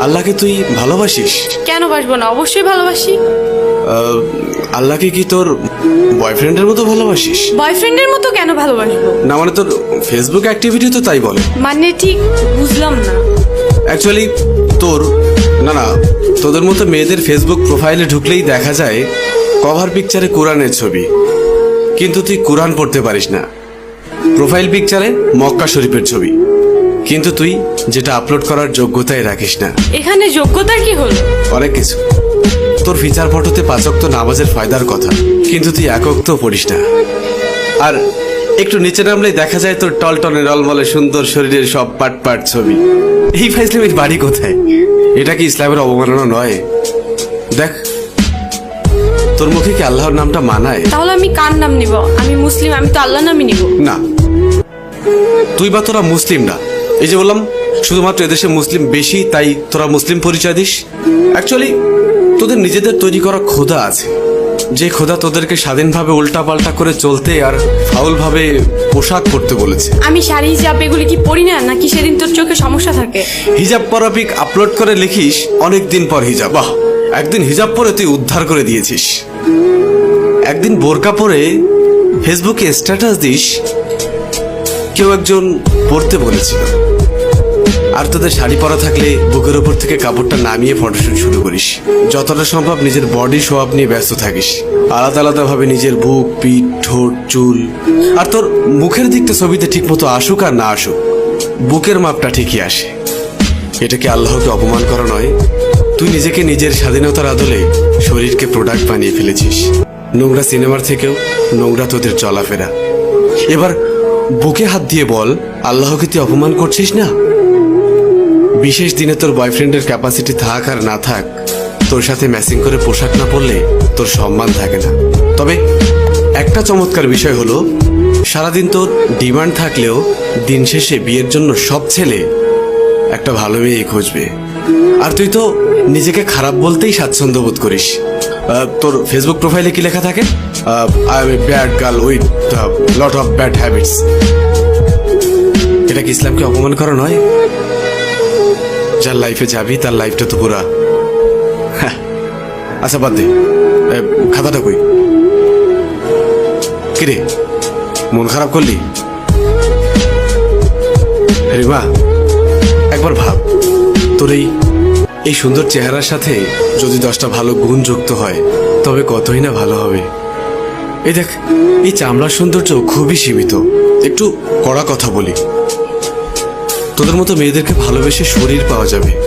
আল্লাহকে তুই ভালোবাসিস? কেন বাসবো না, অবশ্যই ভালোবাসি। আল্লাহকে কি তোর বয়ফ্রেন্ডের মতো ভালোবাসিস? বয়ফ্রেন্ডের মতো কেন ভালোবাসবো? না মানে তোর ফেসবুক অ্যাক্টিভিটি তো তাই বলে। মানে ঠিক বুঝলাম না। অ্যাকচুয়ালি তোর না তোদের মতো মেয়েদের ফেসবুক প্রোফাইলে ঢুকলেই দেখা যায় কভার পিকচারে কোরআনের ছবি, কিন্তু তুই কোরআন পড়তে পারিস না। প্রোফাইল পিকচারে মক্কা শরীফের ছবি, কিন্তু তুই যেটা আপলোড করার যোগ্যতাই রাখিস না। এখানে যোগ্যতার কি হলো? অনেক কিছু। তোর ফিচার ফটোতে 5 ওয়াক্ত নামাজের ফায়দার কথা, কিন্তু তুই 1 ওয়াক্ত পড়িস না। আর একটু নিচে নামলেই দেখা যায় তোর টলটনে রলমলে সুন্দর শরীরের সব পাট পাট ছবি। এই ফাইজলামের বাড়ি কোথায়? এটা কি ইসলামের অবমাননা নয়? দেখ, তোর মুখে কি আল্লাহর নামটা মানায়? তাহলে আমি কার নাম নিব? আমি মুসলিম, আমি তো আল্লাহ নামই নিব। না, তুই বা তোরা মুসলিম না। এই যে বললাম শুধুমাত্র এদেশে মুসলিম বেশি তাই তোরা মুসলিম পরিচয় দিস। অ্যাকচুয়ালি তোদের নিজেদের তৈরি করা খোদা আছে, যে খোদা তোদেরকে স্বাধীনভাবে উল্টাপাল্টা করে চলতে আর ফাউলভাবে পোশাক পরতে বলেছে। আমি শাড়ি হিজাব এগুলি কি পরি না, নাকি সেদিন তোর চোখে সমস্যা থাকে? হিজাব পরা পিক আপলোড করে লিখিস অনেক দিন পর হিজাব। বাহ, একদিন হিজাব পরে তুই উদ্ধার করে দিয়েছিস। একদিন বোরকা পরে ফেসবুকে স্ট্যাটাস দিস কেউ একজন পড়তে বলেছিল। আর তোদের শাড়ি পরা থাকলে বুকের ওপর থেকে কাপড়টা নামিয়ে ফটোশুট শুরু করিস। যতটা সম্ভব নিজের বডি শো আপ নিয়ে ব্যস্ত থাকিস, আলাদা আলাদা ভাবে নিজের বুক, পিঠ, ঠোঁট, চুল। আর তোর মুখের দিকটা ছবিতে ঠিক মতো আসুক আর না আসুক, বুকের মাপটা ঠিকই আসে। এটা কি আল্লাহকে অপমান করা নয়? তুই নিজেকে নিজের স্বাধীনতার আদলে শরীরকে প্রোডাক্ট বানিয়ে ফেলেছিস। নোংরা সিনেমার থেকেও নোংরা তোদের চলাফেরা। এবার বুকে হাত দিয়ে বল, আল্লাহকে তুই অপমান করছিস না? বিশেষ দিনে তোর বয়ফ্রেন্ডের ক্যাপাসিটি থাক আর না থাক, তোর সাথে ম্যাচিং করে পোশাক না পরলে তোর সম্মান থাকে না। তবে একটা চমৎকার বিষয় হলো, সারাদিন তোর ডিমান্ড থাকলেও দিন শেষে বিয়ের জন্য সব ছেলে একটা ভালো মেয়ে খুঁজবে। আর তুই তো নিজেকে খারাপ বলতেই স্বাচ্ছন্দ্য বোধ করিস। তোর ফেসবুক প্রোফাইলে কি লেখা থাকে? I M a bad girl with lot of bad habits. এটা কি ইসলামকে অপমান করা নয়? যার লাইফে যাবি তার লাইফটা তো পুরা। আচ্ছা বাদ দে, খাতাটা কই? কিরে, মন খারাপ করলি? রিমা, একবার ভাব, তোর এই সুন্দর চেহারার সাথে যদি 10টা ভালো গুণ যুক্ত হয় তবে কতই না ভালো হবে। এই দেখ, এই চামড়ার সৌন্দর্য খুবই সীমিত। একটু কড়া কথা বলি, তোদের মতো মেয়েদেরকে ভালোবেসে শরীর পাওয়া যাবে।